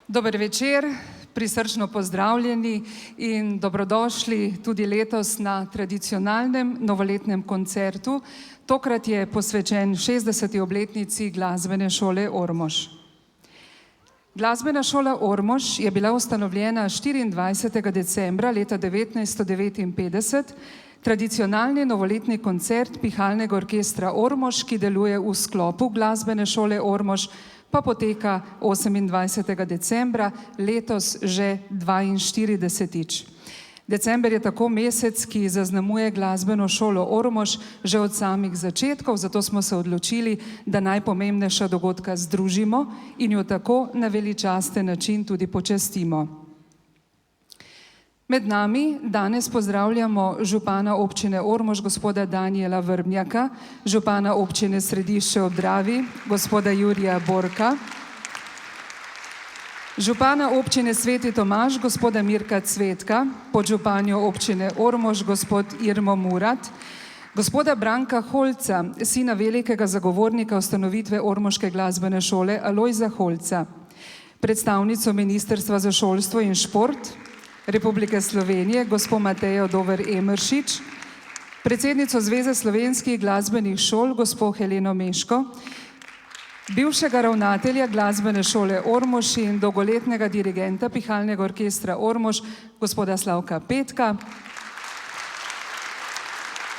Dober večer, prisrčno pozdravljeni in dobrodošli tudi letos na tradicionalnem novoletnem koncertu. Tokrat je posvečen 60. obletnici Glasbene šole Ormož. Glasbena šola Ormož je bila ustanovljena 24. decembra leta 1959, tradicionalni novoletni koncert Pihalnega orkestra Ormož, ki deluje v sklopu Glasbene šole Ormož, pa poteka 28. decembra, letos že 42. December je tako mesec, ki zaznamuje Glasbeno šolo Ormož že od samih začetkov, zato smo se odločili, da najpomembnejša dogodka združimo in jo tako na veličasten način tudi počastimo. Med nami danes pozdravljamo župana občine Ormož, gospoda Danijela Vrbnjaka, župana občine Središče ob Dravi, gospoda Jurija Borka, župana občine Sveti Tomaž, gospoda Mirka Cvetka, podžupanjo občine Ormož, gospod Irmo Murat, gospoda Branka Holca, sina velikega zagovornika ustanovitve Ormoške glasbene šole Alojza Holca, predstavnico Ministrstva za šolstvo in šport Republike Slovenije, gospo Matejo Dover-Emeršič, predsednico Zveze slovenskih glasbenih šol, gospo Heleno Meško, bivšega ravnatelja Glasbene šole Ormož in dolgoletnega dirigenta Pihalnega orkestra Ormož, gospoda Slavka Petka,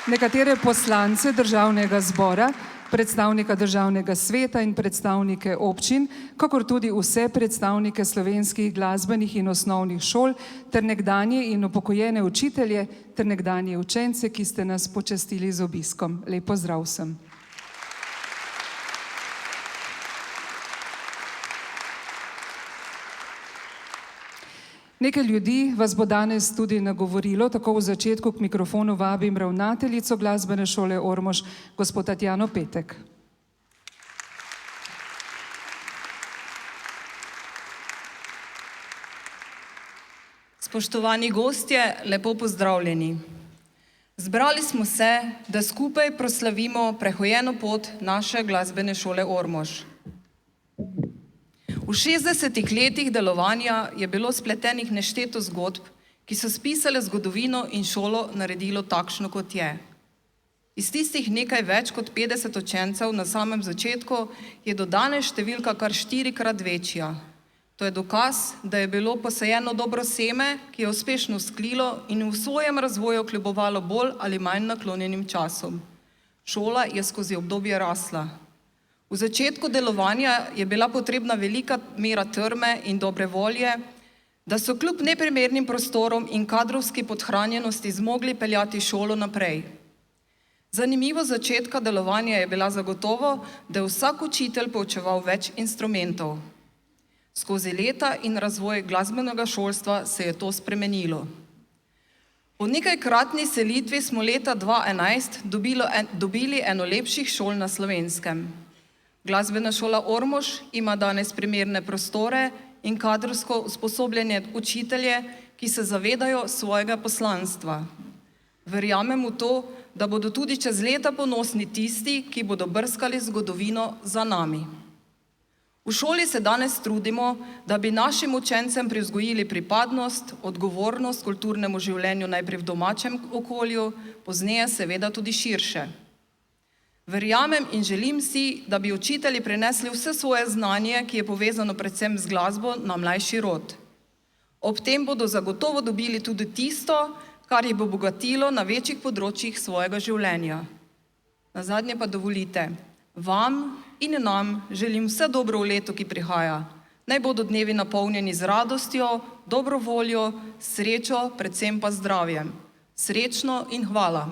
nekatere poslance Državnega zbora, predstavnika Državnega sveta in predstavnike občin, kakor tudi vse predstavnike slovenskih glasbenih in osnovnih šol ter nekdanje in upokojene učitelje ter nekdanje učence, ki ste nas počastili z obiskom. Lep pozdrav vsem. Nekaj ljudi vas bo danes tudi nagovorilo, tako v začetku k mikrofonu vabim ravnateljico Glasbene šole Ormož, gospod Tatjano Petek. Spoštovani gostje, lepo pozdravljeni. Zbrali smo se, da skupaj proslavimo prehojeno pot naše Glasbene šole Ormož. V 60 letih delovanja je bilo spletenih nešteto zgodb, ki so spisale zgodovino in šolo naredilo takšno, kot je. Iz tistih nekaj več kot 50 učencev na samem začetku je do danes številka kar 4-krat večja. To je dokaz, da je bilo posajeno dobro seme, ki je uspešno vzklilo in v svojem razvoju kljubovalo bolj ali manj naklonjenim časom. Šola je skozi obdobje rasla. V začetku delovanja je bila potrebna velika mera trme in dobre volje, da so kljub neprimernim prostorom in kadrovski podhranjenosti zmogli peljati šolo naprej. Zanimivo začetka delovanja je bila zagotovo, da je vsak učitelj poučeval več instrumentov. Skozi leta in razvoj glasbenega šolstva se je to spremenilo. Po nekajkratni selitvi smo leta 2011 dobili eno lepših šol na Slovenskem. Glasbena šola Ormož ima danes primerne prostore in kadrovsko usposobljene učitelje, ki se zavedajo svojega poslanstva. Verjamem v to, da bodo tudi čez leta ponosni tisti, ki bodo brskali zgodovino za nami. V šoli se danes trudimo, da bi našim učencem privzgojili pripadnost, odgovornost kulturnemu življenju najprej v domačem okolju, pozneje seveda tudi širše. Verjamem in želim si, da bi učitelji prenesli vse svoje znanje, ki je povezano predvsem z glasbo, na mlajši rod. Ob tem bodo zagotovo dobili tudi tisto, kar jih bo bogatilo na večjih področjih svojega življenja. Nazadnje pa dovolite, vam in nam želim vse dobro v letu, ki prihaja. Naj bodo dnevi napolnjeni z radostjo, dobro voljo, srečo, predvsem pa zdravjem. Srečno in hvala.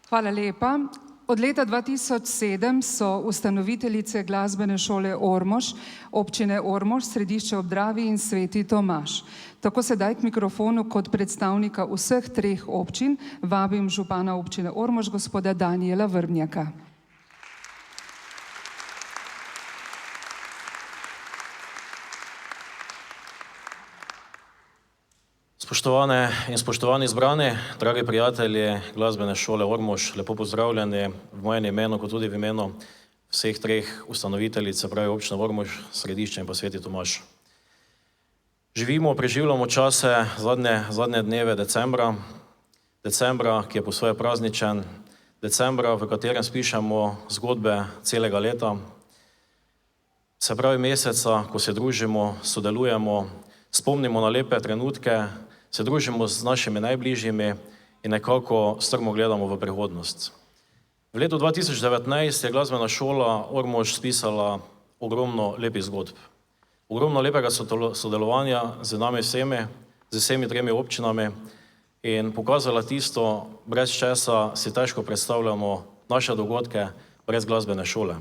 Hvala lepa. Od leta 2007 so ustanoviteljice Glasbene šole Ormož, občine Ormož, Središče ob Dravi in Sveti Tomaž. Tako sedaj k mikrofonu kot predstavnika vseh treh občin vabim župana občine Ormož, gospoda Danijela Vrbnjaka. Spoštovane in spoštovani zbrani, dragi prijatelji glasbene šole Ormož, lepo pozdravljeni v mojem imenu, kot tudi v imenu vseh treh ustanoviteljic, se pravi občine Ormož, Središče in pa Sveti Tomaž. Živimo, preživljamo čase zadnje dneve decembra, ki je po svoje prazničen, decembra, v katerem spišemo zgodbe celega leta, se pravi meseca, ko se družimo, sodelujemo, spomnimo na lepe trenutke, se družimo z našimi najbližjimi in nekako strmo gledamo v prihodnost. V letu 2019 je glasbena šola Ormož spisala ogromno lepih zgodb. Ogromno lepega sodelovanja z nami vsemi, z vsemi tremi občinami in pokazala tisto, brez česa si težko predstavljamo naše dogodke brez glasbene šole.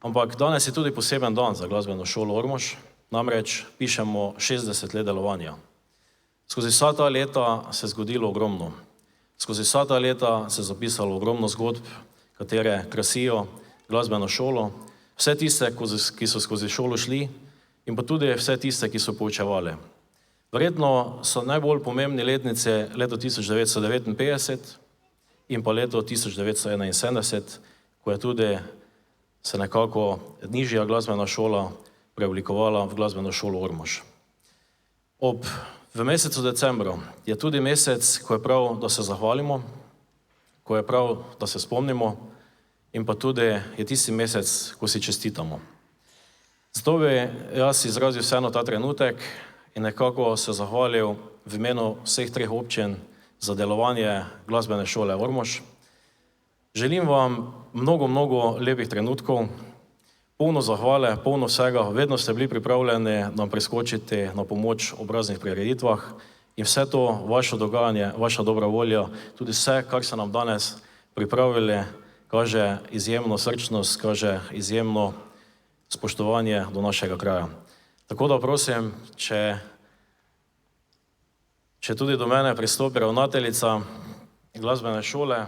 Ampak danes je tudi poseben dan za glasbeno šolo Ormož, namreč pišemo 60 let delovanja. Skozi vsa ta leta se je zgodilo ogromno. Skozi vsa ta leta se je zapisalo ogromno zgodb, katere krasijo glasbeno šolo, vse tiste, ki so skozi šolo šli in pa tudi vse tiste, ki so poučevali. Verjetno so najbolj pomembni letnice leto 1959 in pa leto 1971, ko je tudi se nekako nižja glasbena šola preoblikovala v glasbeno šolo Ormož. V mesecu decembru je tudi mesec, ko je prav, da se zahvalimo, ko je prav, da se spomnimo in pa tudi je tisti mesec, ko si čestitamo. Zato bi jaz izrazil vseeno ta trenutek in nekako se zahvalil v imenu vseh treh občin za delovanje glasbene šole Ormož. Želim vam mnogo lepih trenutkov, polno zahvale, polno vsega, vedno ste bili pripravljeni nam priskočiti na pomoč ob raznih prireditvah in vse to vaše dogajanje, vaša dobra volja, tudi vse, kar ste nam danes pripravili, kaže izjemno srčnost, kaže izjemno spoštovanje do našega kraja. Tako da prosim, če tudi do mene pristopi ravnateljica glasbene šole,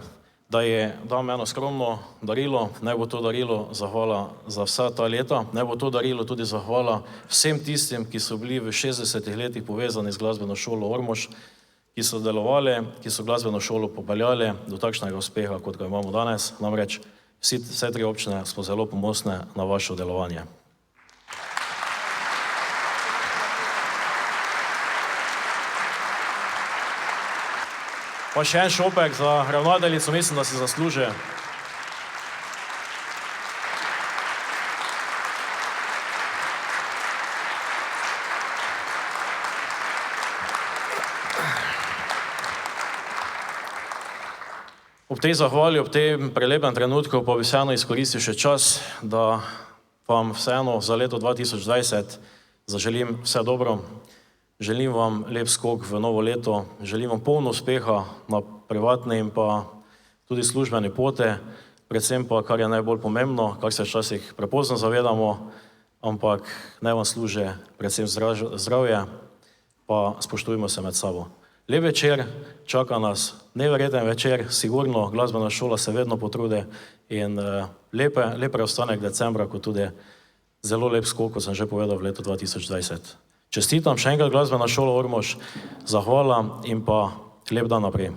da ji dam eno skromno darilo, naj bo to darilo zahvala za vsa ta leta, naj bo to darilo tudi zahvala vsem tistim, ki so bili v 60 letih povezani z glasbeno šolo Ormož, ki so delovali, ki so glasbeno šolo popeljali do takšnega uspeha, kot ga imamo danes, namreč vse tri občine smo zelo ponosne na vaše delovanje. Pa še en šopek za ravnateljico, mislim, da si zasluži. Ob tej zahvali, ob tem prelepem trenutku pa bi vseeno izkoristil še čas, da vam vseeno za leto 2020 zaželim vse dobro. Želim vam lep skok v novo leto, želim vam polno uspeha na privatni in pa tudi službeni poti, predvsem pa, kar je najbolj pomembno, kar se včasih prepozno zavedamo, ampak naj vam služi predvsem zdravje, pa spoštujmo se med sabo. Lep večer, čaka nas neverjeten večer, sigurno glasbena šola se vedno potrudi in lep preostanek decembra, kot tudi zelo lep skok, kot sem že povedal, v letu 2020. Čestitam še enkrat glasbena šola Ormož, zahvala in pa lep dan naprej.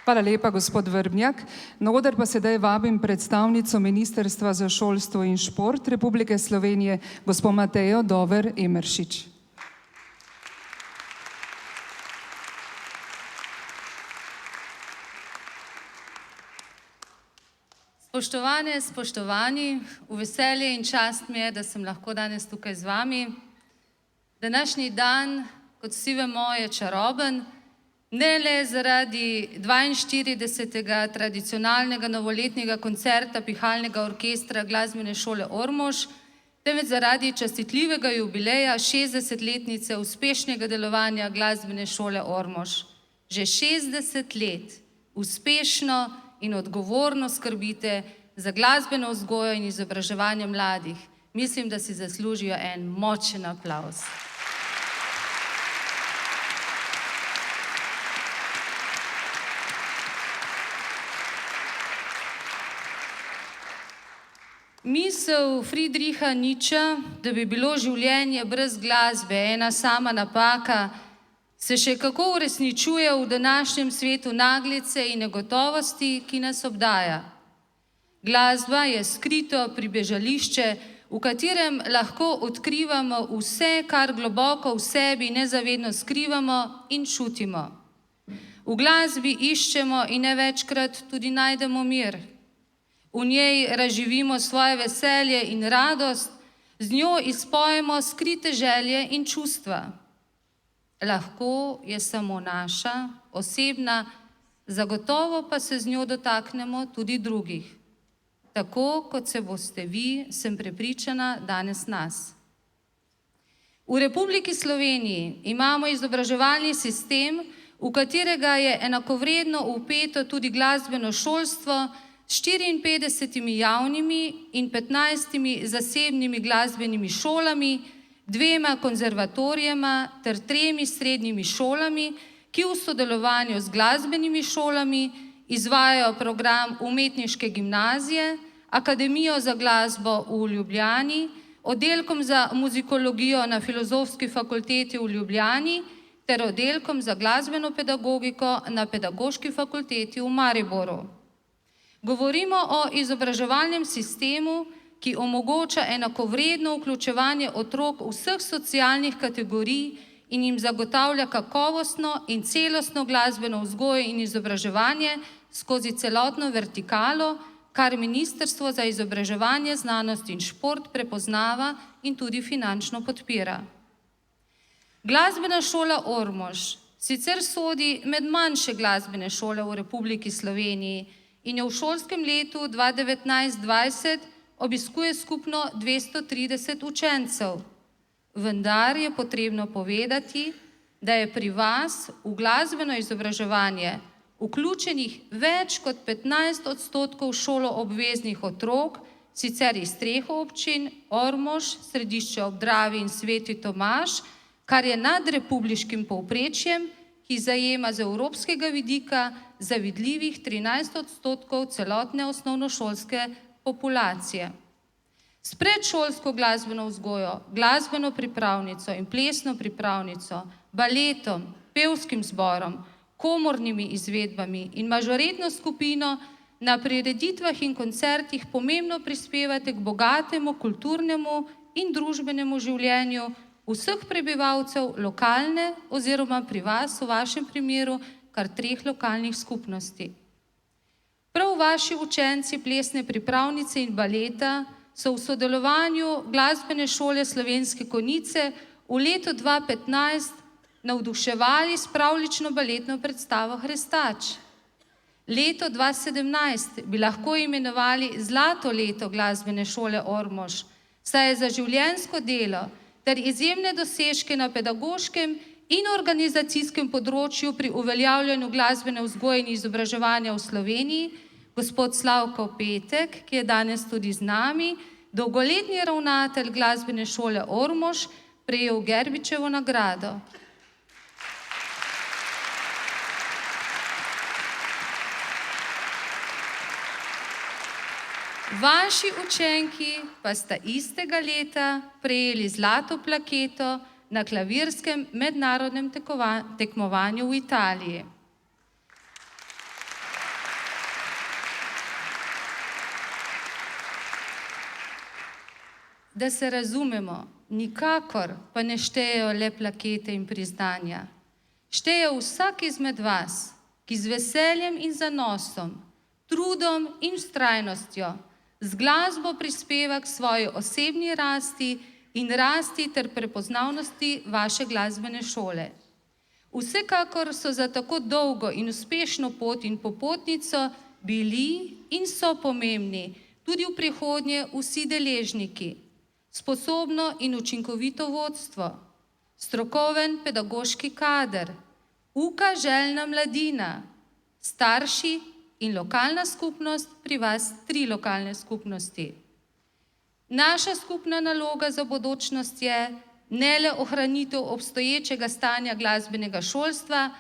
Hvala lepa, gospod Vrbnjak. Na oder pa sedaj vabim predstavnico Ministrstva za šolstvo in šport Republike Slovenije, gospo Matejo Dover-Emeršič. Spoštovane, spoštovani, v veselje in čast mi je, da sem lahko danes tukaj z vami. Današnji dan, kot vsi vemo, je čaroben, ne le zaradi 42. tradicionalnega novoletnega koncerta Pihalnega orkestra glasbene šole Ormož, temveč zaradi častitljivega jubileja 60-letnice uspešnega delovanja glasbene šole Ormož. Že 60 let uspešno in odgovorno skrbite za glasbeno vzgojo in izobraževanje mladih. Mislim, da si zaslužijo en močen aplavz. Misel Friedricha Nietzscha, da bi bilo življenje brez glasbe ena sama napaka, se še kako uresničuje v današnjem svetu naglice in negotovosti, ki nas obdaja. Glasba je skrito pribežališče, v katerem lahko odkrivamo vse, kar globoko v sebi nezavedno skrivamo in čutimo. V glasbi iščemo in nevečkrat tudi najdemo mir. V njej razživimo svoje veselje in radost, z njo izpojemo skrite želje in čustva. Lahko je samo naša, osebna, zagotovo pa se z njo dotaknemo tudi drugih. Tako kot se boste vi, sem prepričana, danes nas. V Republiki Sloveniji imamo izobraževalni sistem, v katerega je enakovredno vpeto tudi glasbeno šolstvo s 54 javnimi in 15 zasebnimi glasbenimi šolami, 2 konzervatorijema ter 3 srednjimi šolami, ki v sodelovanju z glasbenimi šolami izvajajo program umetniške gimnazije, Akademijo za glasbo v Ljubljani, oddelkom za muzikologijo na Filozofski fakulteti v Ljubljani ter oddelkom za glasbeno pedagogiko na Pedagoški fakulteti v Mariboru. Govorimo o izobraževalnem sistemu, ki omogoča enakovredno vključevanje otrok vseh socialnih kategorij in jim zagotavlja kakovostno in celostno glasbeno vzgojo in izobraževanje skozi celotno vertikalo, kar Ministrstvo za izobraževanje, znanost in šport prepoznava in tudi finančno podpira. Glasbena šola Ormož sicer sodi med manjše glasbene šole v Republiki Sloveniji in je v šolskem letu 2019-2020 obiskuje skupno 230 učencev. Vendar je potrebno povedati, da je pri vas v glasbeno izobraževanje vključenih več kot 15% šoloobveznih otrok, sicer iz 3 občin, Ormož, Središče ob Dravi in Sveti Tomaž, kar je nad republiškim povprečjem, ki zajema z evropskega vidika zavidljivih 13% celotne osnovnošolske populacije. S predšolsko glasbeno vzgojo, glasbeno pripravnico in plesno pripravnico, baletom, pevskim zborom, komornimi izvedbami in mažoretno skupino na prireditvah in koncertih pomembno prispevate k bogatemu kulturnemu in družbenemu življenju vseh prebivalcev lokalne oziroma pri vas, v vašem primeru, kar 3 lokalnih skupnosti. Prav vaši učenci plesne pripravnice in baleta so v sodelovanju Glasbene šole Slovenske Konjice v letu 2015 navduševali s pravljično baletno predstavo Hrestač. Leto 2017 bi lahko imenovali zlato leto Glasbene šole Ormož, saj je za življenjsko delo ter izjemne dosežke na pedagoškem in organizacijskem področju pri uveljavljanju glasbene vzgoje in izobraževanja v Sloveniji gospod Slavko Petek, ki je danes tudi z nami, dolgoletni ravnatelj Glasbene šole Ormož, prejel Gerbičevo nagrado. Vaši učenki pa sta istega leta prejeli zlato plaketo na klavirskem mednarodnem tekmovanju v Italiji. Da se razumemo, nikakor pa ne štejejo le plakete in priznanja. Šteje vsak izmed vas, ki z veseljem in zanosom, trudom in vztrajnostjo z glasbo prispeva k svoji osebni rasti in rasti ter prepoznavnosti vaše glasbene šole. Vsekakor so za tako dolgo in uspešno pot in popotnico bili in so pomembni tudi v prihodnje vsi deležniki, sposobno in učinkovito vodstvo, strokoven pedagoški kader, uka željna mladina, starši in lokalna skupnost, pri vas 3 lokalne skupnosti. Naša skupna naloga za bodočnost je ne le ohranitev obstoječega stanja glasbenega šolstva,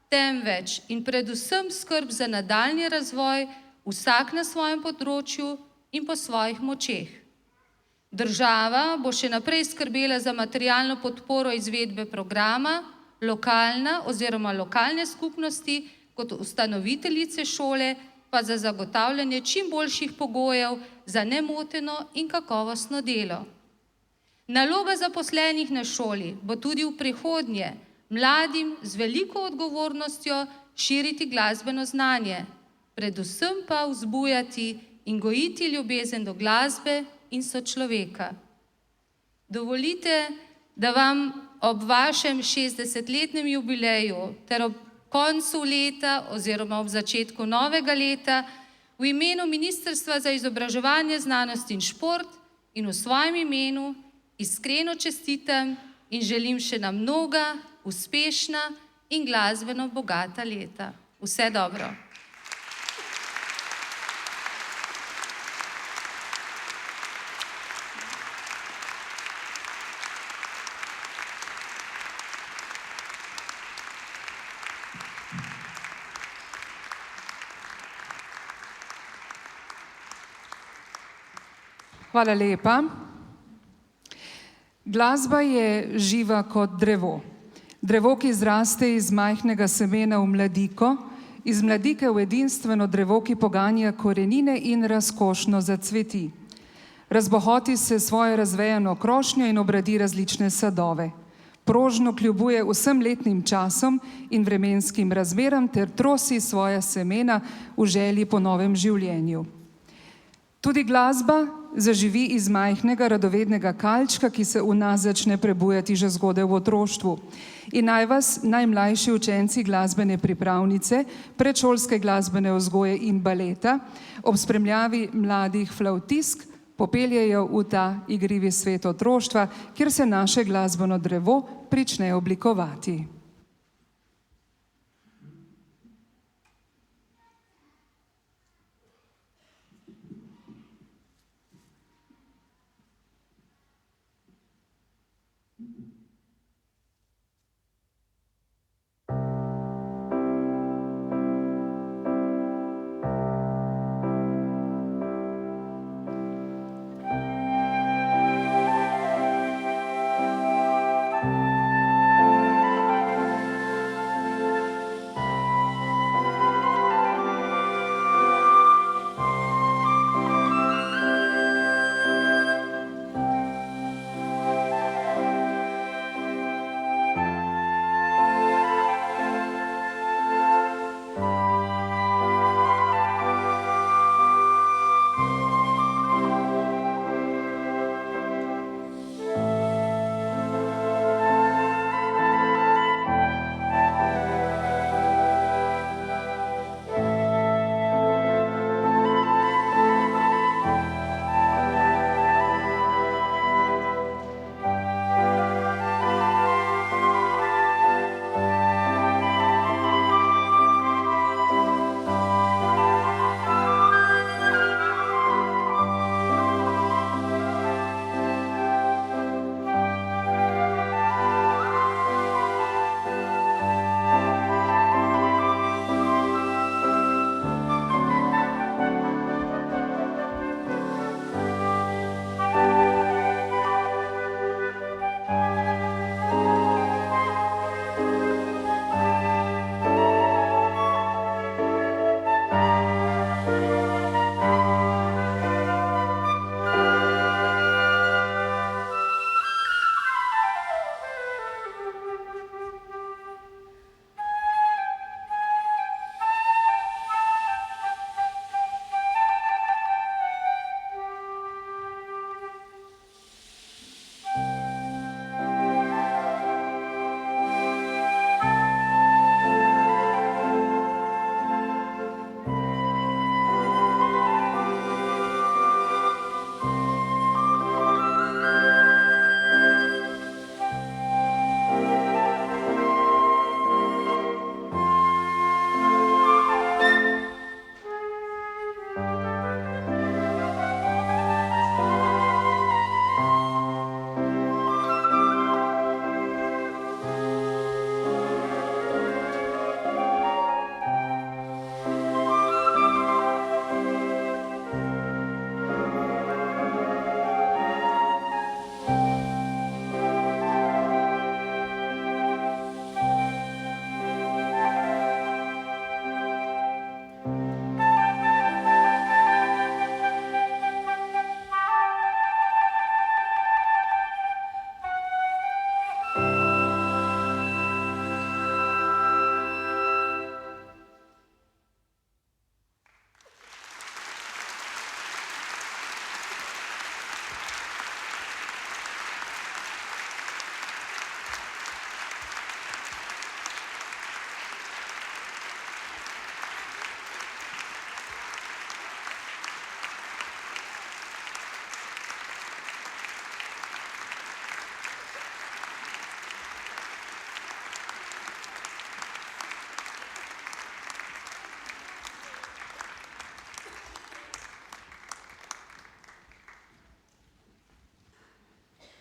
temveč in predvsem skrb za nadaljnji razvoj, vsak na svojem področju, in po svojih močeh. Država bo še naprej skrbela za materialno podporo izvedbe programa, lokalne skupnosti kot ustanoviteljice šole pa za zagotavljanje čim boljših pogojev za nemoteno in kakovostno delo. Naloga zaposlenih na šoli bo tudi v prihodnje mladim z veliko odgovornostjo širiti glasbeno znanje, predvsem pa vzbujati in gojiti ljubezen do glasbe in sočloveka. Dovolite, da vam ob vašem 60-letnem jubileju ter ob koncu leta oziroma ob začetku novega leta v imenu Ministrstva za izobraževanje, znanost in šport in v svojem imenu iskreno čestitam in želim še nam mnoga, uspešna in glasbeno bogata leta. Vse dobro. Hvala lepa. Glasba je živa kot drevo. Drevo, ki zraste iz majhnega semena v mladiko, iz mladike v edinstveno drevo, ki poganja korenine in razkošno zacveti. Razbohoti se svojo razvejano krošnjo in obradi različne sadove. Prožno kljubuje vsem letnim časom in vremenskim razmeram ter trosi svoja semena v želji po novem življenju. Tudi glasba zaživi iz majhnega radovednega kalčka, ki se v nas začne prebujati že zgodaj v otroštvu. In naj vas najmlajši učenci glasbene pripravnice, predšolske glasbene vzgoje in baleta ob spremljavi mladih flavtistk popeljejo v ta igrivi svet otroštva, kjer se naše glasbeno drevo prične oblikovati.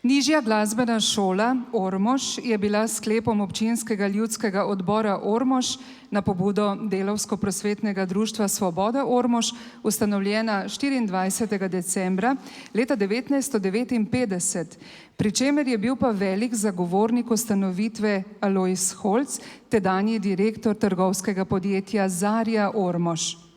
Nižja glasbena šola Ormož je bila s sklepom občinskega ljudskega odbora Ormož na pobudo Delavsko-prosvetnega društva Svoboda Ormož ustanovljena 24. decembra leta 1959, pri čemer je bil pa velik zagovornik ustanovitve Alojz Holc, tedanji direktor trgovskega podjetja Zarja Ormož.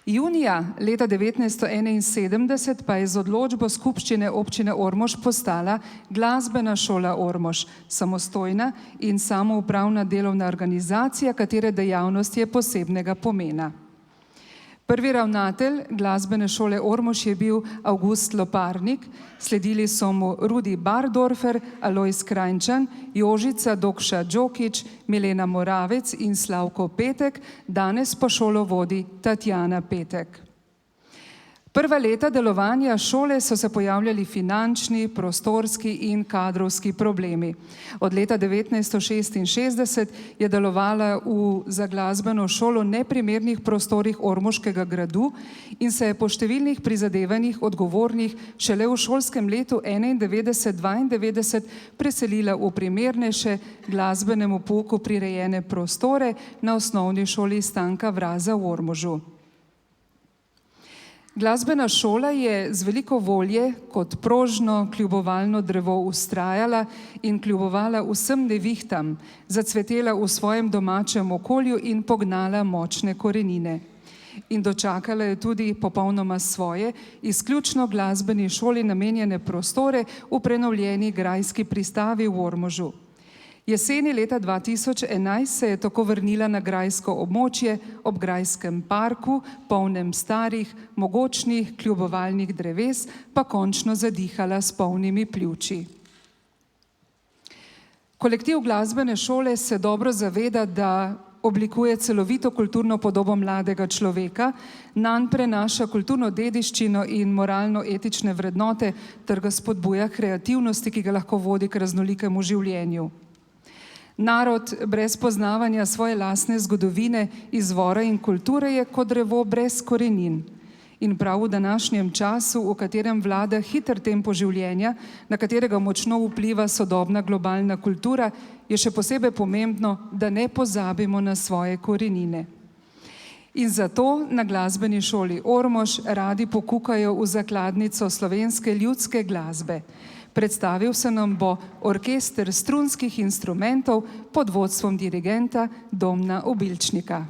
Junija leta 1971 pa je z odločbo skupščine občine Ormož postala Glasbena šola Ormož, samostojna in samoupravna delovna organizacija, katere dejavnost je posebnega pomena. Prvi ravnatelj Glasbene šole Ormož je bil Avgust Loparnik, sledili so mu Rudi Bardorfer, Alojz Krajnčan, Jožica Dokša-Đokić, Milena Moravec in Slavko Petek, danes pa šolo vodi Tatjana Petek. Prva leta delovanja šole so se pojavljali finančni, prostorski in kadrovski problemi. Od leta 1966 je delovala v za glasbeno šolo neprimernih prostorih Ormoškega gradu in se je po številnih prizadevanjih odgovornih šele v šolskem letu 1991-1992 preselila v primernejše glasbenemu pouku prirejene prostore na osnovni šoli Stanka Vraza v Ormožu. Glasbena šola je z veliko volje kot prožno kljubovalno drevo vztrajala in kljubovala vsem nevihtam, zacvetela v svojem domačem okolju in pognala močne korenine. In dočakala je tudi popolnoma svoje, izključno glasbeni šoli namenjene prostore v prenovljeni grajski pristavi v Ormožu. Jeseni leta 2011 se je tako vrnila na grajsko območje ob grajskem parku, polnem starih, mogočnih kljubovalnih dreves, pa končno zadihala s polnimi pljuči. Kolektiv glasbene šole se dobro zaveda, da oblikuje celovito kulturno podobo mladega človeka, nanj prenaša kulturno dediščino in moralno-etične vrednote ter ga spodbuja k kreativnosti, ki ga lahko vodi k raznolikemu življenju. Narod brez poznavanja svoje lastne zgodovine, izvora in kulture je kot drevo brez korenin. In prav v današnjem času, v katerem vlada hiter tempo življenja, na katerega močno vpliva sodobna globalna kultura, je še posebej pomembno, da ne pozabimo na svoje korenine. In zato na Glasbeni šoli Ormož radi pokukajo v zakladnico slovenske ljudske glasbe. Predstavil se nam bo orkester strunskih instrumentov pod vodstvom dirigenta Domna Obilčnika.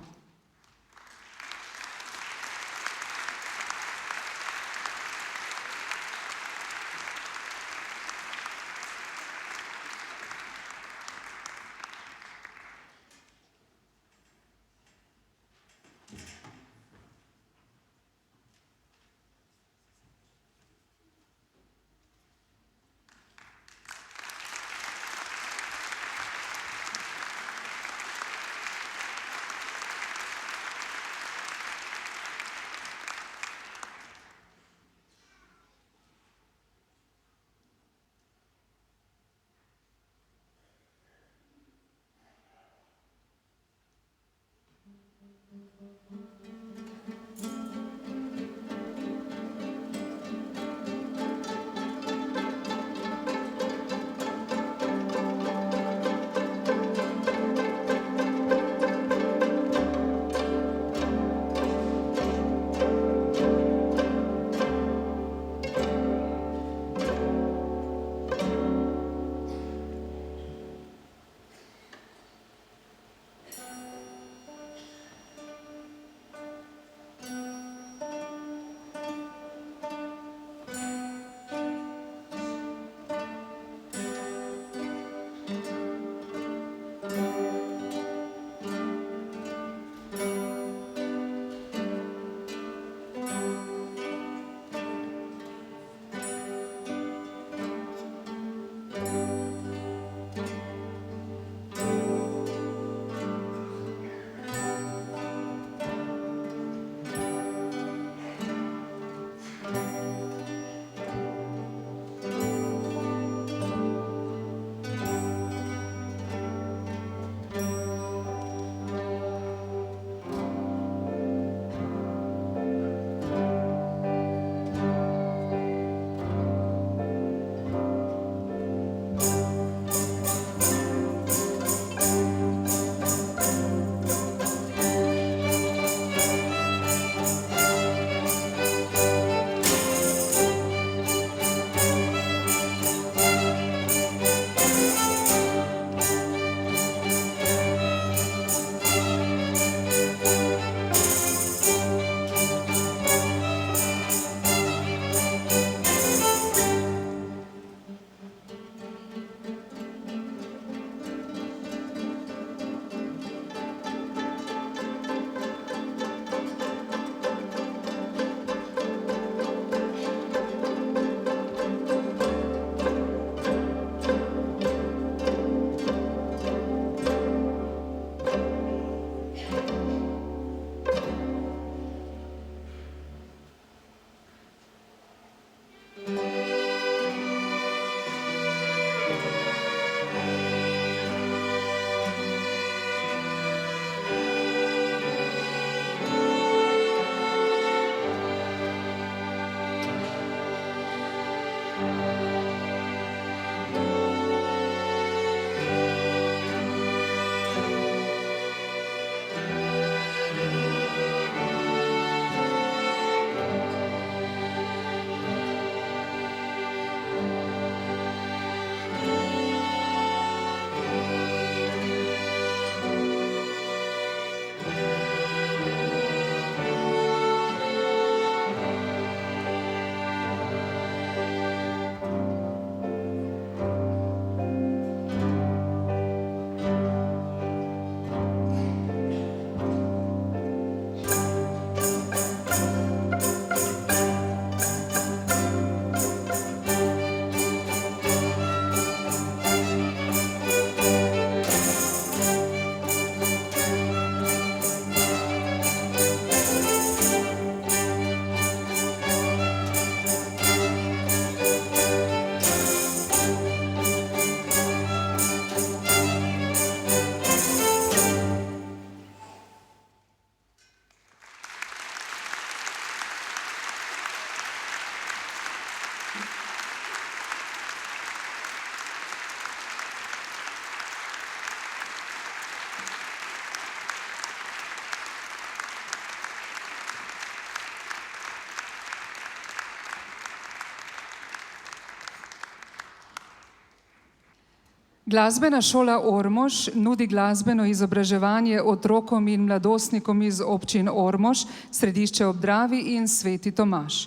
Glasbena šola Ormož nudi glasbeno izobraževanje otrokom in mladostnikom iz občin Ormož, Središče ob Dravi in Sveti Tomaž.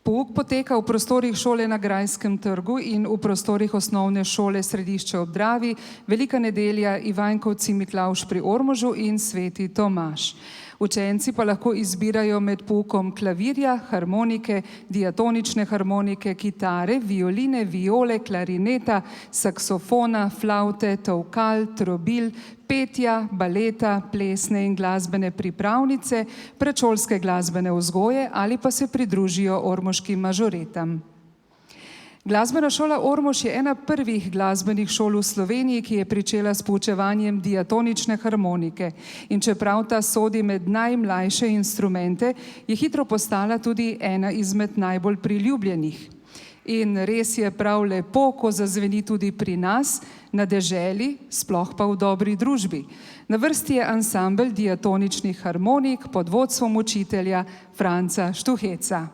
Pouk poteka v prostorih šole na Grajskem trgu in v prostorih osnovne šole Središče ob Dravi, Velika nedelja, Ivanjkovci, Miklavž pri Ormožu in Sveti Tomaž. Učenci pa lahko izbirajo med poukom klavirja, harmonike, diatonične harmonike, kitare, violine, viole, klarineta, saksofona, flavte, tolkal, trobil, petja, baleta, plesne in glasbene pripravnice, predšolske glasbene vzgoje ali pa se pridružijo ormoškim mažoretam. Glasbena šola Ormož je ena prvih glasbenih šol v Sloveniji, ki je pričela s poučevanjem diatonične harmonike. In čeprav ta sodi med najmlajše instrumente, je hitro postala tudi ena izmed najbolj priljubljenih. In res je prav lepo, ko zazveni tudi pri nas, na deželi, sploh pa v dobri družbi. Na vrsti je ansambel diatoničnih harmonik pod vodstvom učitelja Franca Štuheca.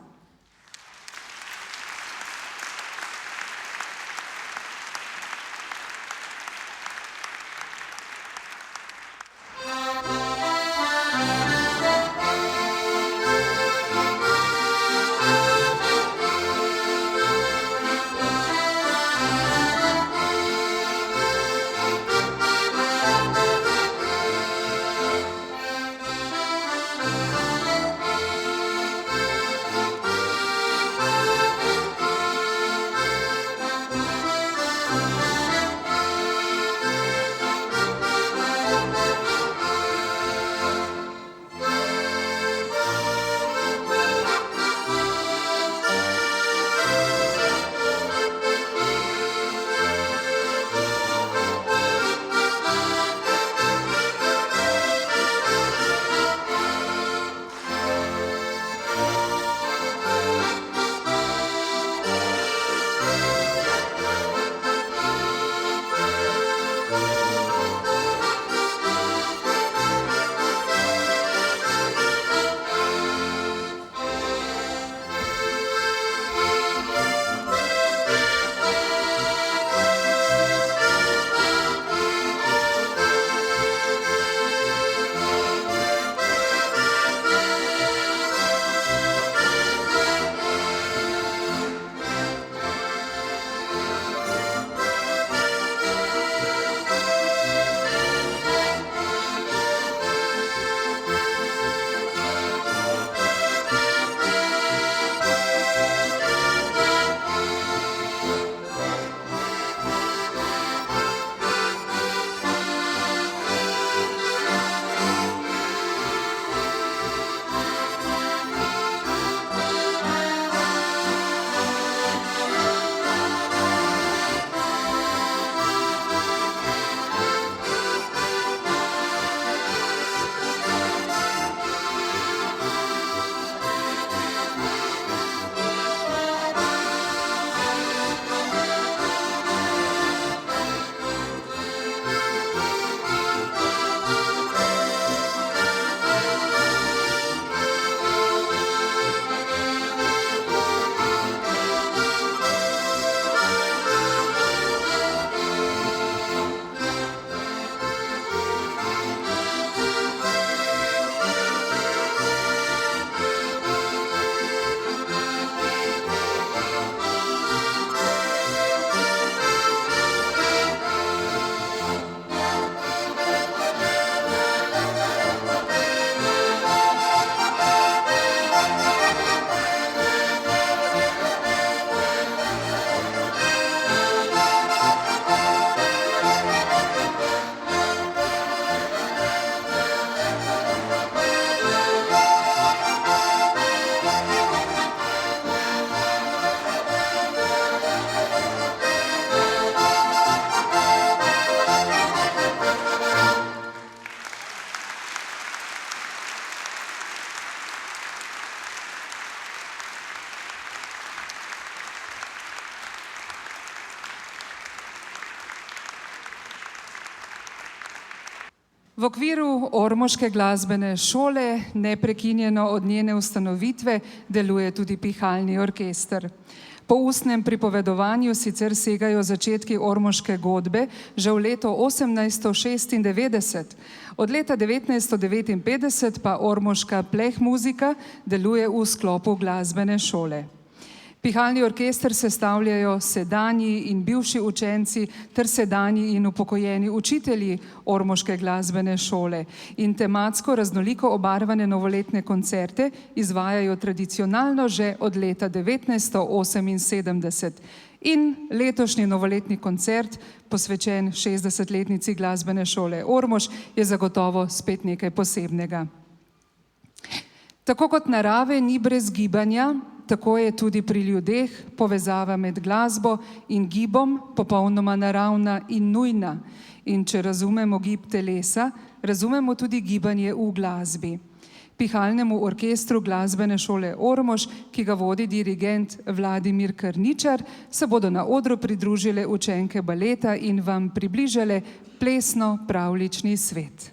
V okviru Ormoške glasbene šole, neprekinjeno od njene ustanovitve, deluje tudi pihalni orkester. Po ustnem pripovedovanju sicer segajo začetki ormoške godbe že v leto 1896, od leta 1959 pa ormoška pleh muzika deluje v sklopu glasbene šole. Pihalni orkester sestavljajo sedanji in bivši učenci ter sedanji in upokojeni učitelji ormoške glasbene šole in tematsko raznoliko obarvane novoletne koncerte izvajajo tradicionalno že od leta 1978. In letošnji novoletni koncert, posvečen 60-letnici glasbene šole Ormož, je zagotovo spet nekaj posebnega. Tako kot narave ni brez gibanja, tako je tudi pri ljudeh povezava med glasbo in gibom popolnoma naravna in nujna. In če razumemo gib telesa, razumemo tudi gibanje v glasbi. Pihalnemu orkestru glasbene šole Ormož, ki ga vodi dirigent Vladimir Krničar, se bodo na odru pridružile učenke baleta in vam približale plesno-pravljični svet.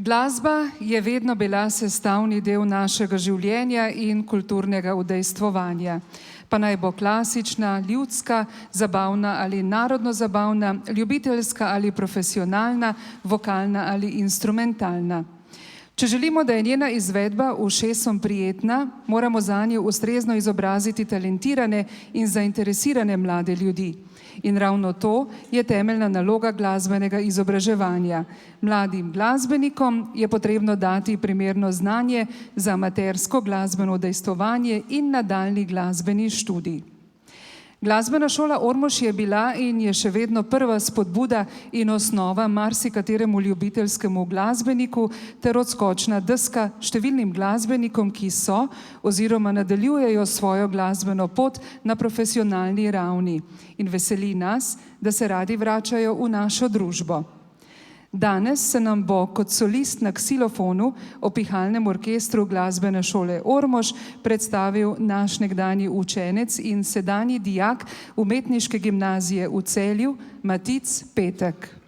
Glasba je vedno bila sestavni del našega življenja in kulturnega udejstvovanja. Pa naj bo klasična, ljudska, zabavna ali narodno zabavna, ljubiteljska ali profesionalna, vokalna ali instrumentalna. Če želimo, da je njena izvedba ušesom prijetna, moramo zanjo ustrezno izobraziti talentirane in zainteresirane mlade ljudi. In ravno to je temeljna naloga glasbenega izobraževanja. Mladim glasbenikom je potrebno dati primerno znanje za amatersko glasbeno udejstvovanje in nadaljnji glasbeni študij. Glasbena šola Ormož je bila in je še vedno prva spodbuda in osnova marsikateremu ljubiteljskemu glasbeniku ter odskočna deska številnim glasbenikom, ki so oziroma nadaljujejo svojo glasbeno pot na profesionalni ravni. In veseli nas, da se radi vračajo v našo družbo. Danes se nam bo kot solist na ksilofonu ob pihalnem orkestru Glasbene šole Ormož predstavil naš nekdanji učenec in sedanji dijak Umetniške gimnazije v Celju, Matic Petek.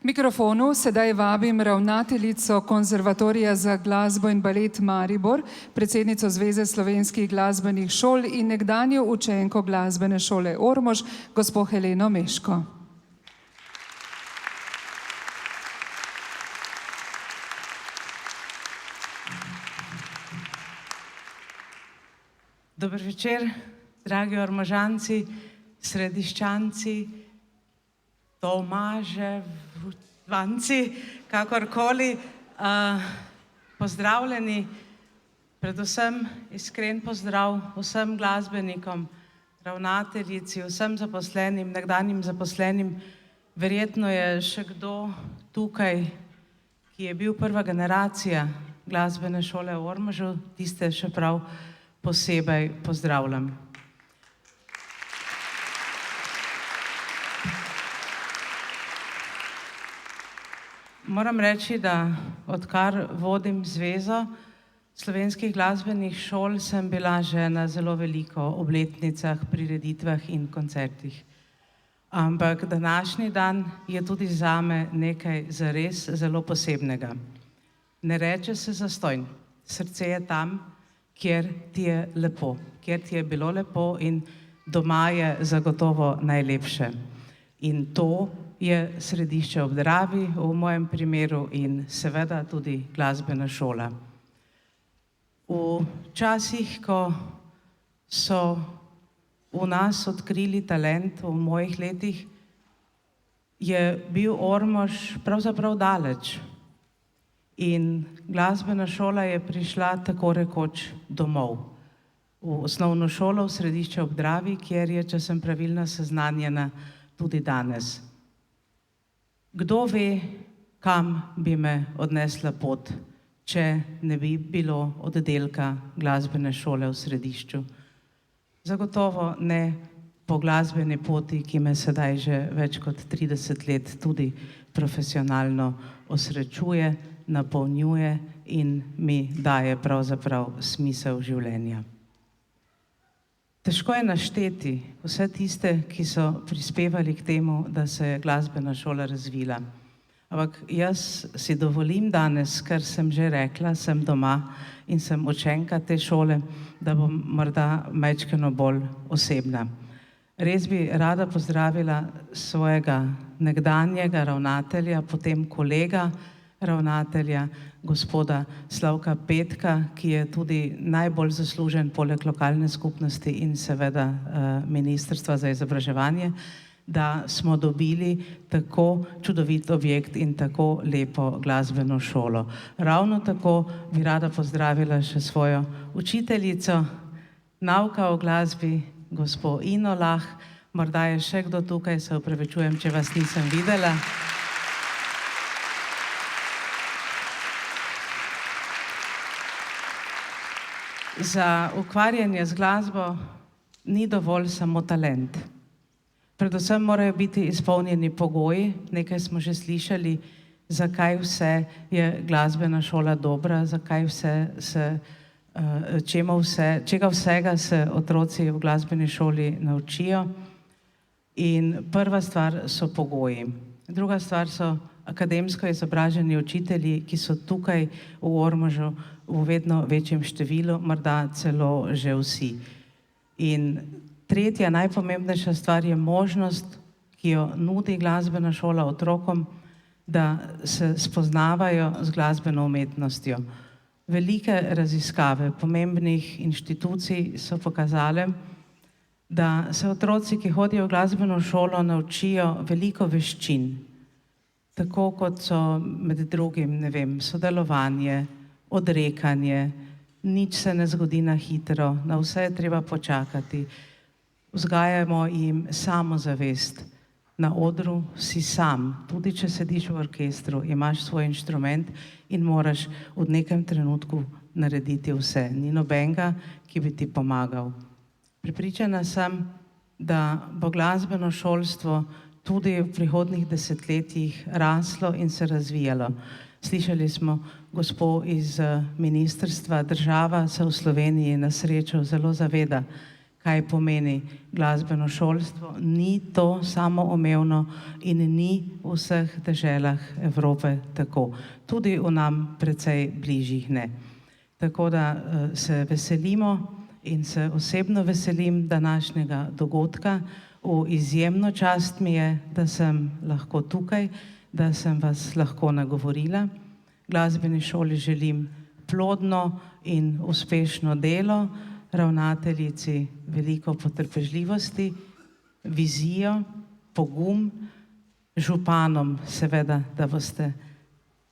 Mikrofonu sedaj vabim ravnateljico Konzervatorija za glasbo in balet Maribor, predsednico Zveze slovenskih glasbenih šol in nekdanjo učenko glasbene šole Ormož, gospo Heleno Meško. Dober večer, dragi Ormožanci, Središčanci, Tomaževanci, kakorkoli. Pozdravljeni, predvsem iskren pozdrav vsem glasbenikom, ravnateljici, vsem zaposlenim, nekdanjim zaposlenim. Verjetno je še kdo tukaj, ki je bil prva generacija glasbene šole v Ormožu, tiste še prav posebej pozdravljam. Moram reči, da odkar vodim Zvezo slovenskih glasbenih šol, sem bila že na zelo veliko obletnicah, prireditvah in koncertih. Ampak današnji dan je tudi zame nekaj zares zelo posebnega. Ne reče se zastonj, srce je tam, kjer ti je lepo, kjer ti je bilo lepo in doma je zagotovo najlepše. In to je Središče ob Dravi v mojem primeru in seveda tudi glasbena šola. V časih, ko so v nas odkrili talent, v mojih letih, je bil Ormož pravzaprav daleč. In glasbena šola je prišla tako rekoč domov. V osnovno šolo v Središče ob Dravi, kjer je, če sem pravilno seznanjena, tudi danes. Kdo ve, kam bi me odnesla pot, če ne bi bilo oddelka glasbene šole v Središču? Zagotovo ne po glasbeni poti, ki me sedaj že več kot 30 let tudi profesionalno osrečuje, napolnjuje in mi daje pravzaprav smisel življenja. Težko je našteti vse tiste, ki so prispevali k temu, da se je glasbena šola razvila. Ampak jaz si dovolim danes, ker sem že rekla, sem doma in sem učenka te šole, da bom morda majčkeno bolj osebna. Res bi rada pozdravila svojega nekdanjega ravnatelja, potem kolega ravnatelja, gospoda Slavka Petka, ki je tudi najbolj zaslužen poleg lokalne skupnosti in seveda Ministrstva za izobraževanje, da smo dobili tako čudovit objekt in tako lepo glasbeno šolo. Ravno tako bi rada pozdravila še svojo učiteljico nauka o glasbi, gospo Ino Lah. Morda je še kdo tukaj, se opravičujem, če vas nisem videla. Za ukvarjanje z glasbo ni dovolj samo talent. Predvsem morajo biti izpolnjeni pogoji, nekaj smo že slišali, zakaj vse je glasbena šola dobra, zakaj čega vsega se otroci v glasbeni šoli naučijo. In prva stvar so pogoji. Druga stvar so akademsko izobraženi učitelji, ki so tukaj v Ormožu v vedno večjem številu, morda celo že vsi. In tretja, najpomembnejša stvar je možnost, ki jo nudi glasbena šola otrokom, da se spoznavajo z glasbeno umetnostjo. Velike raziskave pomembnih inštitucij so pokazale, da se otroci, ki hodijo v glasbeno šolo, naučijo veliko veščin. Tako kot so med drugim, ne vem, sodelovanje, odrekanje, nič se ne zgodi na hitro, na vse je treba počakati. Vzgajamo jim samozavest. Na odru si sam, tudi če sediš v orkestru, imaš svoj inštrument in moraš v nekem trenutku narediti vse. Ni nobenega, ki bi ti pomagal. Prepričana sem, da bo glasbeno šolstvo tudi v prihodnjih desetletjih raslo in se razvijalo. Slišali smo gospo iz ministrstva, država se v Sloveniji na srečo zelo zaveda, kaj pomeni glasbeno šolstvo. Ni to samoumevno in ni v vseh deželah Evrope tako. Tudi v nam precej bližjih ne. Tako da se veselimo in se osebno veselim današnjega dogodka. V izjemno čast mi je, da sem lahko tukaj, da sem vas lahko nagovorila. Glasbeni šoli želim plodno in uspešno delo, ravnateljici veliko potrpežljivosti, vizijo, pogum, županom seveda, da boste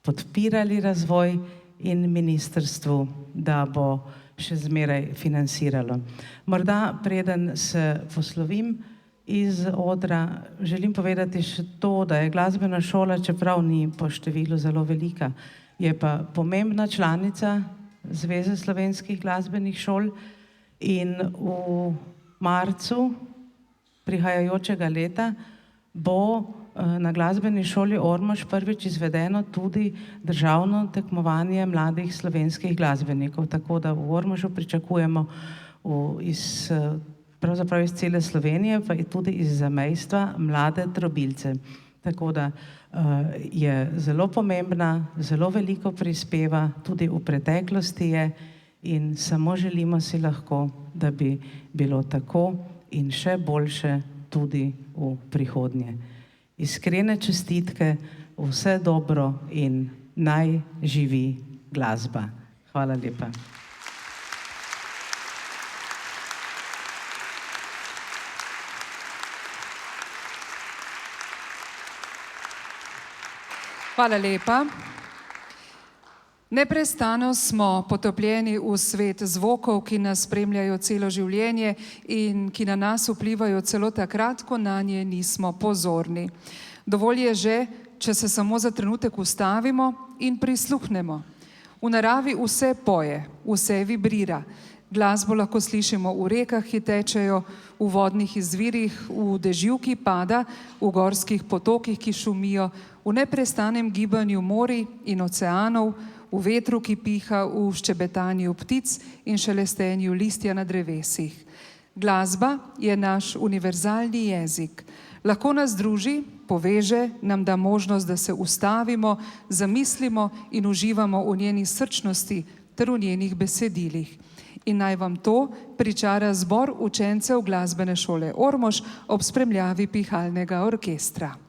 podpirali razvoj in ministrstvu, da bo še zmeraj financiralo. Morda preden se poslovim iz odra, želim povedati še to, da je glasbena šola, čeprav ni po številu zelo velika, je pa pomembna članica Zveze slovenskih glasbenih šol in v marcu prihajajočega leta bo na glasbeni šoli Ormož prvič izvedeno tudi državno tekmovanje mladih slovenskih glasbenikov, tako da v Ormožu pričakujemo pravzaprav iz cele Slovenije, pa tudi iz zamejstva mlade trobilce. Tako da je zelo pomembna, zelo veliko prispeva, tudi v preteklosti je in samo želimo si lahko, da bi bilo tako in še boljše tudi v prihodnje. Iskrene čestitke, vse dobro in naj živi glasba. Hvala lepa. Hvala lepa. Neprestano smo potopljeni v svet zvokov, ki nas spremljajo celo življenje in ki na nas vplivajo celo takrat, ko na nje nismo pozorni. Dovolj je že, če se samo za trenutek ustavimo in prisluhnemo. V naravi vse poje, vse vibrira. Glasbo lahko slišimo v rekah, ki tečejo, v vodnih izvirih, v dežju, ki pada, v gorskih potokih, ki šumijo, v neprestanem gibanju morij in oceanov, v vetru, ki piha, v ščebetanju ptic in šelestenju listja na drevesih. Glasba je naš univerzalni jezik. Lahko nas druži, poveže, nam da možnost, da se ustavimo, zamislimo in uživamo v njeni srčnosti ter v njenih besedilih. In naj vam to pričara zbor učencev glasbene šole Ormož ob spremljavi pihalnega orkestra.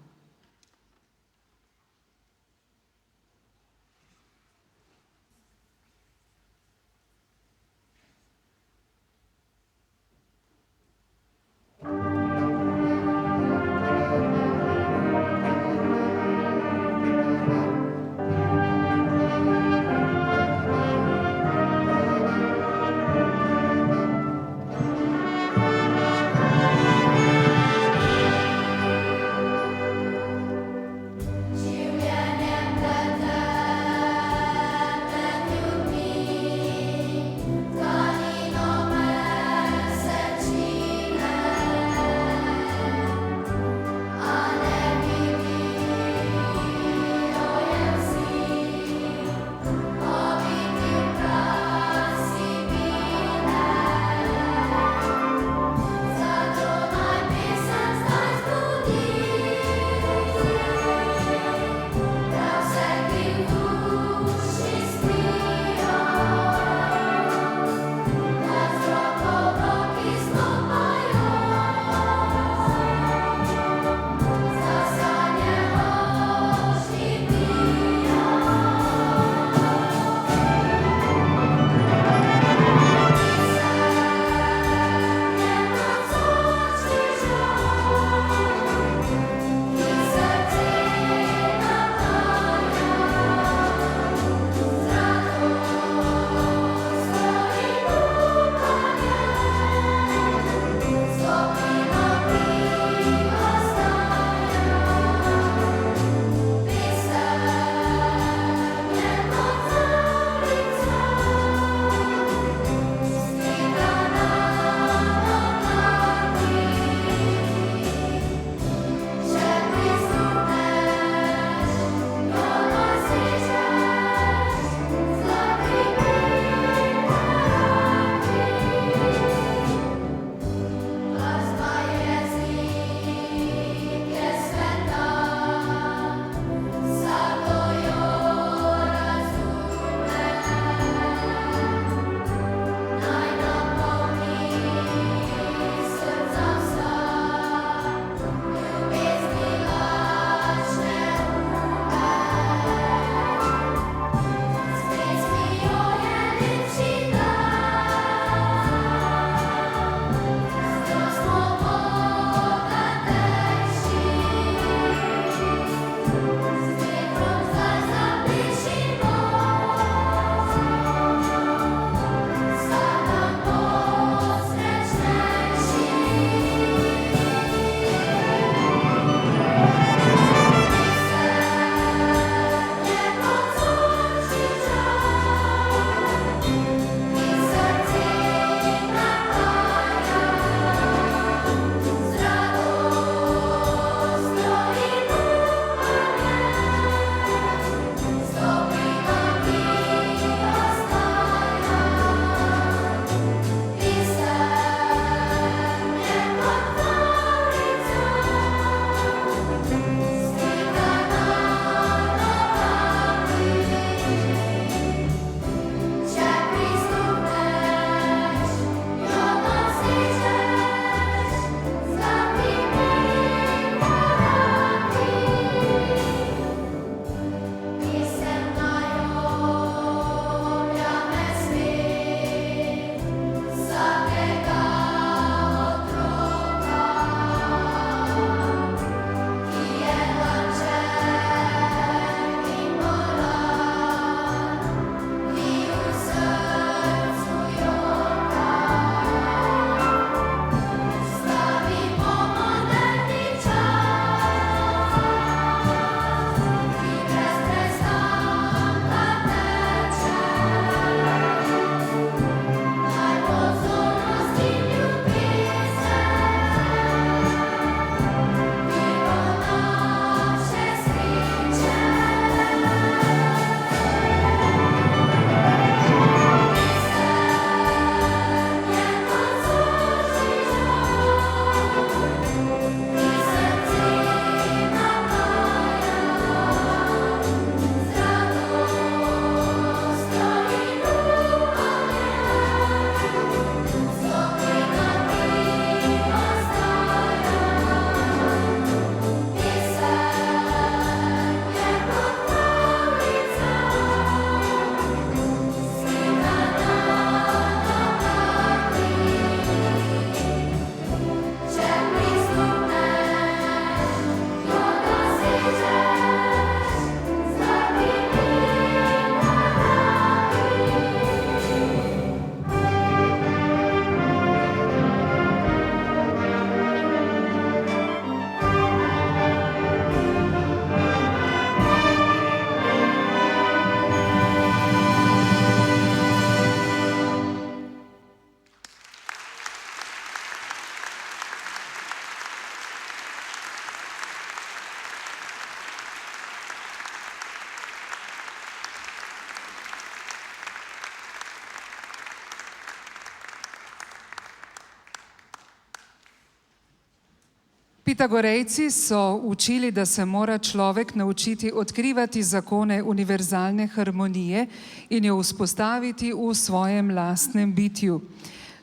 Pitagorejci so učili, da se mora človek naučiti odkrivati zakone univerzalne harmonije in jo vzpostaviti v svojem lastnem bitju.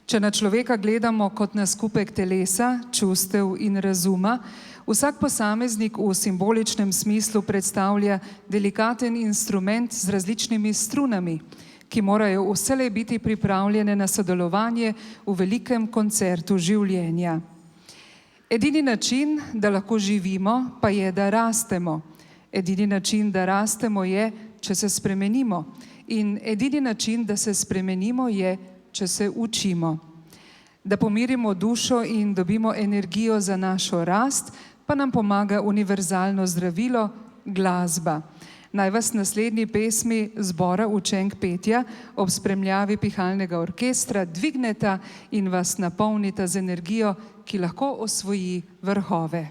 Če na človeka gledamo kot na skupek telesa, čustev in razuma, vsak posameznik v simboličnem smislu predstavlja delikaten instrument z različnimi strunami, ki morajo vselej biti pripravljene na sodelovanje v velikem koncertu življenja. Edini način, da lahko živimo, pa je, da rastemo. Edini način, da rastemo, je, če se spremenimo. In edini način, da se spremenimo, je, če se učimo. Da pomirimo dušo in dobimo energijo za našo rast, pa nam pomaga univerzalno zdravilo, glasba. Naj vas naslednji pesmi zbora Učenk petja ob spremljavi pihalnega orkestra dvigneta in vas napolnita z energijo, ki lahko osvoji vrhove.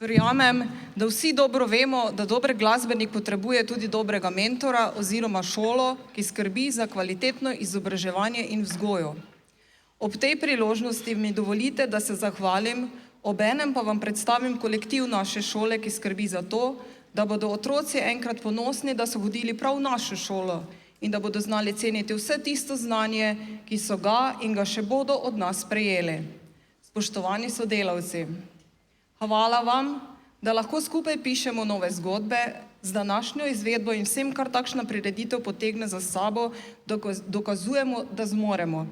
Verjamem, da vsi dobro vemo, da dober glasbenik potrebuje tudi dobrega mentora oziroma šolo, ki skrbi za kvalitetno izobraževanje in vzgojo. Ob tej priložnosti mi dovolite, da se zahvalim, obenem pa vam predstavim kolektiv naše šole, ki skrbi za to, da bodo otroci enkrat ponosni, da so hodili prav v našo šolo in da bodo znali ceniti vse tisto znanje, ki so ga in ga še bodo od nas prejeli. Spoštovani sodelavci, Hvala vam, da lahko skupaj pišemo nove zgodbe, z današnjo izvedbo in vsem, kar takšna prireditev potegne za sabo, dokazujemo, da zmoremo.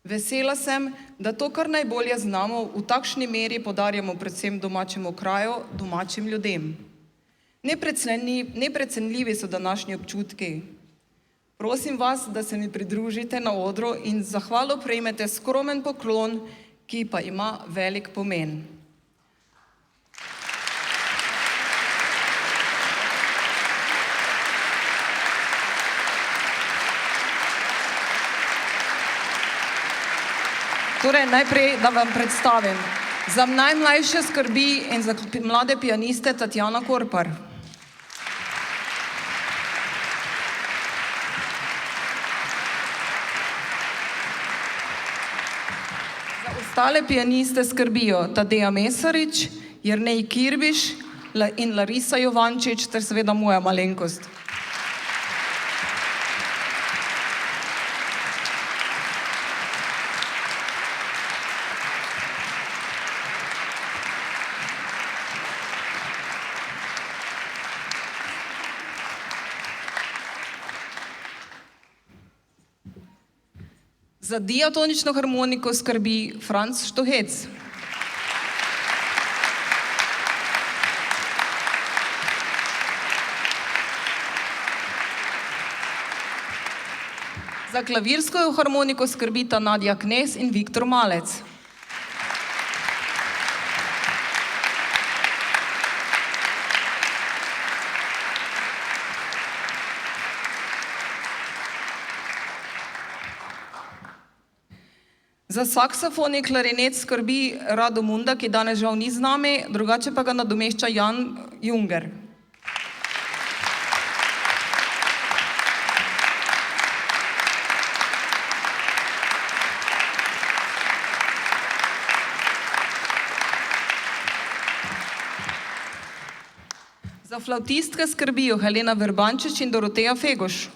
Vesela sem, da to, kar najbolje znamo, v takšni meri podarjamo predvsem domačemu kraju, domačim ljudem. Neprecenljivi so današnji občutki. Prosim vas, da se mi pridružite na odru in zahvalo prejmete skromen poklon, ki pa ima velik pomen. Torej, najprej, da vam predstavim. Za najmlajše skrbi in za mlade pianiste Tatjana Korpar. Za ostale pianiste skrbijo Tadeja Mesarič, Jernej Kirbiš in Larisa Jovančič ter seveda moja malenkost. Za diatonično harmoniko skrbi Franc Štohec. Za klavirsko harmoniko skrbita Nadja Knez in Viktor Malec. Za saksofon in klarinet skrbi Rado Munda, ki danes žal ni z nami, drugače pa ga nadomešča Jan Junger. Za flavtistke skrbijo Helena Verbančič in Doroteja Fegoš.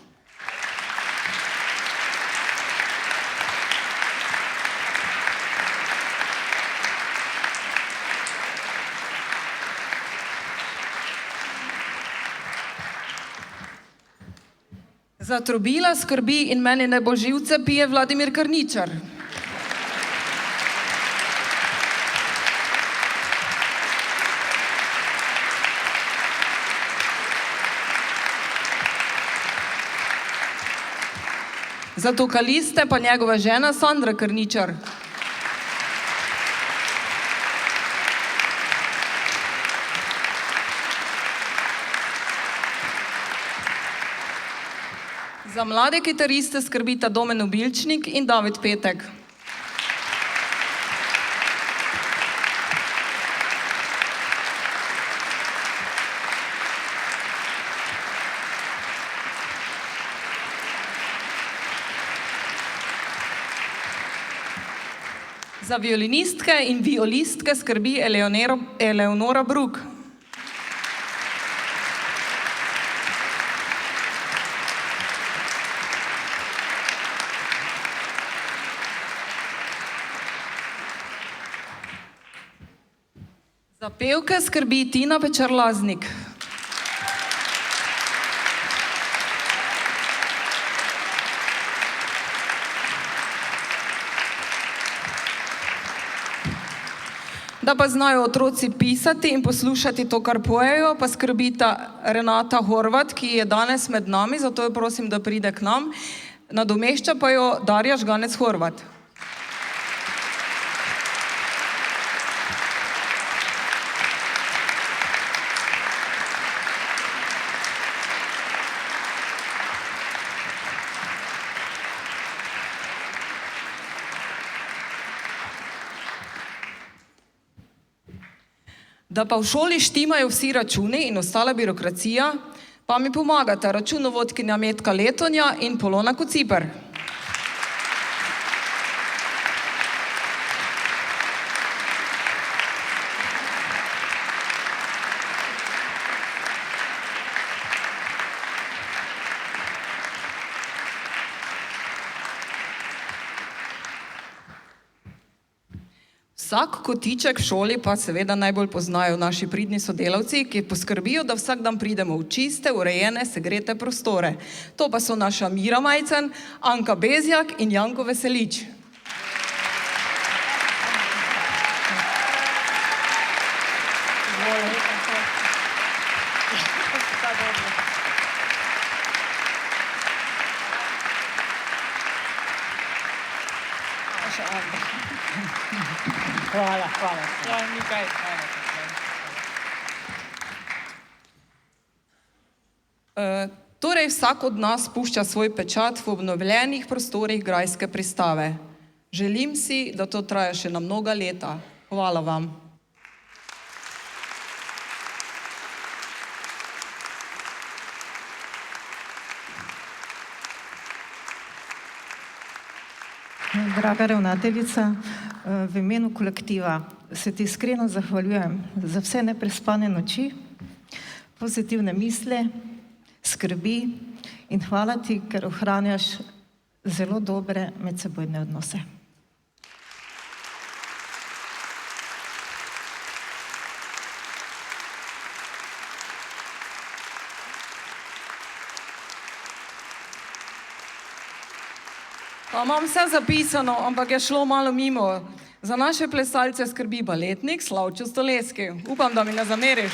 Za trobila skrbi in meni najbolj živce pije Vladimir Karničar. Za tokaliste pa njegova žena Sandra Karničar. Za mlade kitariste skrbita Domen Obilčnik in David Petek. Za violinistke in violistke skrbi Eleonora Bruk. Za pevke skrbi Tina Pečarlaznik. Da pa znajo otroci pisati in poslušati to, kar pojejo, pa skrbita Renata Horvat, ki je danes med nami, zato jo prosim, da pride k nam. Nadomešča pa jo Darja Žganec Horvat. Da pa v šoli štimajo vsi računi in ostala birokracija, pa mi pomagata računovodkinja Metka Letonja in Polona Kociper. Vsak kotiček v šoli pa seveda najbolj poznajo naši pridni sodelavci, ki poskrbijo, da vsak dan pridemo v čiste, urejene, segrete prostore. To pa so naša Mira Majcen, Anka Bezjak in Janko Veselič. Hvala, hvala. Ja, nikaj. Torej vsak od nas pušča svoj pečat v obnovljenih prostorih grajske pristave. Želim si, da to traja še na mnoga leta. Hvala vam. Draga ravnateljica, v imenu kolektiva se ti iskreno zahvaljujem za vse neprespane noči, pozitivne misli, skrbi in hvala ti, ker ohranjaš zelo dobre medsebojne odnose. Pa imam vse zapisano, ampak je šlo malo mimo. Za naše plesalce skrbi baletnik Slavčo Stoleski. Upam, da mi ne zameriš.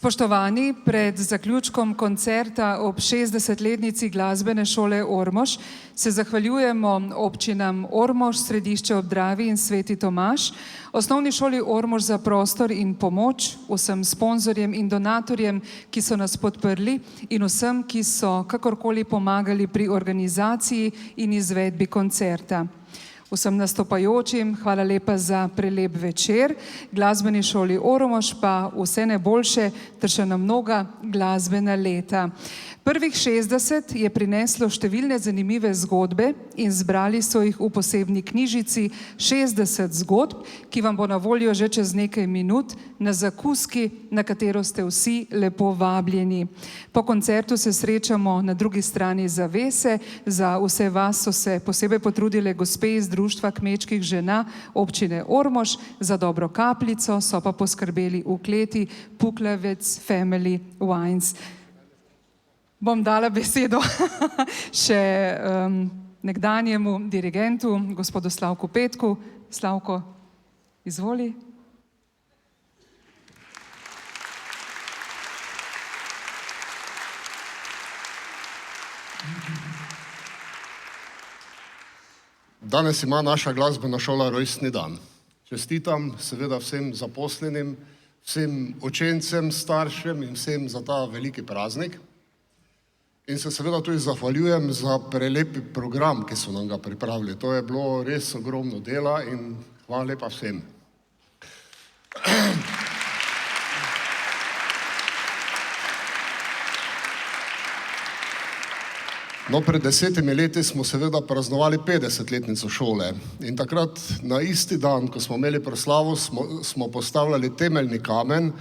Spoštovani, pred zaključkom koncerta ob 60-letnici glasbene šole Ormož se zahvaljujemo občinam Ormož, Središče ob Dravi in Sveti Tomaž, osnovni šoli Ormož za prostor in pomoč, vsem sponzorjem in donatorjem, ki so nas podprli in vsem, ki so kakorkoli pomagali pri organizaciji in izvedbi koncerta. Vsem nastopajočim hvala lepa za prelep večer, glasbeni šoli Ormož pa vse najboljše ter še na mnoga glasbena leta. Prvih 60 je prineslo številne zanimive zgodbe in zbrali so jih v posebni knjižici 60 zgodb, ki vam bo na voljo že čez nekaj minut na zakuski, na katero ste vsi lepo vabljeni. Po koncertu se srečamo na drugi strani zavese. Za vse vas so se posebej potrudile gospe iz Društva kmečkih žena občine Ormož, za dobro kapljico so pa poskrbeli v kleti Puklavec Family Wines. Bom dala besedo še nekdanjemu dirigentu, gospodu Slavku Petku. Slavko, izvoli. Danes ima naša glasbena šola rojstni dan. Čestitam seveda vsem zaposlenim, vsem učencem, staršem in vsem za ta veliki praznik. In se seveda tudi zahvaljujem za prelepi program, ki so nam ga pripravili. To je bilo res ogromno dela in hvala lepa vsem. No, pred 10 leti smo seveda praznovali 50-letnico šole in takrat na isti dan, ko smo imeli proslavo, smo postavljali temeljni kamen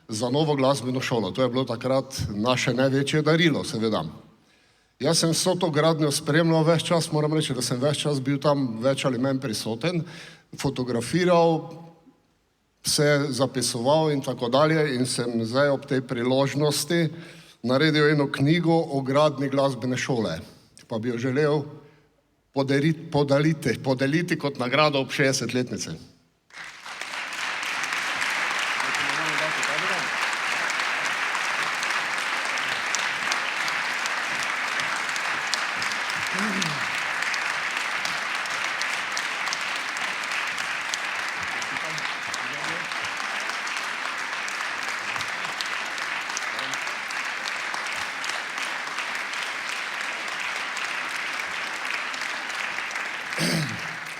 za novo glasbeno šolo. To je bilo takrat naše največje darilo, seveda. Jaz sem vso to gradnjo spremljal ves čas, moram reči, da sem ves čas bil tam več ali manj prisoten, fotografiral, vse zapisoval in tako dalje in sem zdaj ob tej priložnosti naredil eno knjigo o gradnji glasbene šole, pa bi jo želel podeliti kot nagrado ob 60-letnici.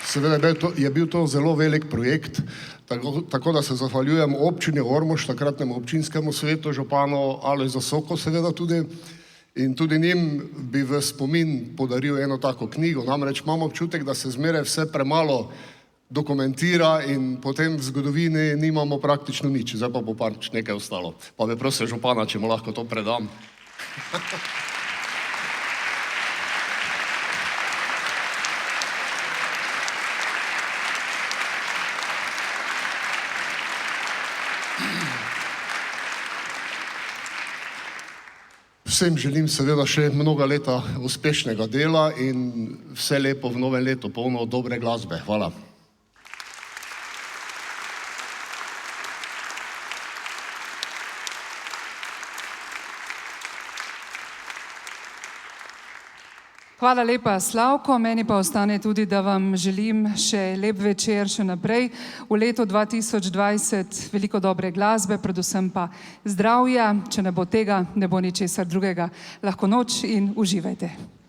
Seveda je bil to zelo velik projekt, tako da se zahvaljujem občini Ormož, takratnemu občinskemu svetu, županu Alojzu Soku seveda tudi, in tudi njim bi v spomin podaril eno tako knjigo. Namreč imam občutek, da se zmeraj vse premalo dokumentira in potem v zgodovini nimamo praktično nič, zdaj pa bo pač nekaj ostalo. Pa bi prosil župana, če mu lahko to predam. Vsem želim seveda še mnoga leta uspešnega dela in vse lepo v novem letu, polno dobre glasbe. Hvala. Hvala lepa, Slavko. Meni pa ostane tudi, da vam želim še lep večer še naprej. V letu 2020 veliko dobre glasbe, predvsem pa zdravja. Če ne bo tega, ne bo ničesar drugega. Lahko noč in uživajte.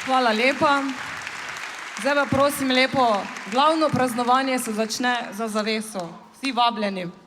Hvala lepa. Zdaj pa prosim lepo, glavno praznovanje se začne za zaveso. Vsi vabljeni.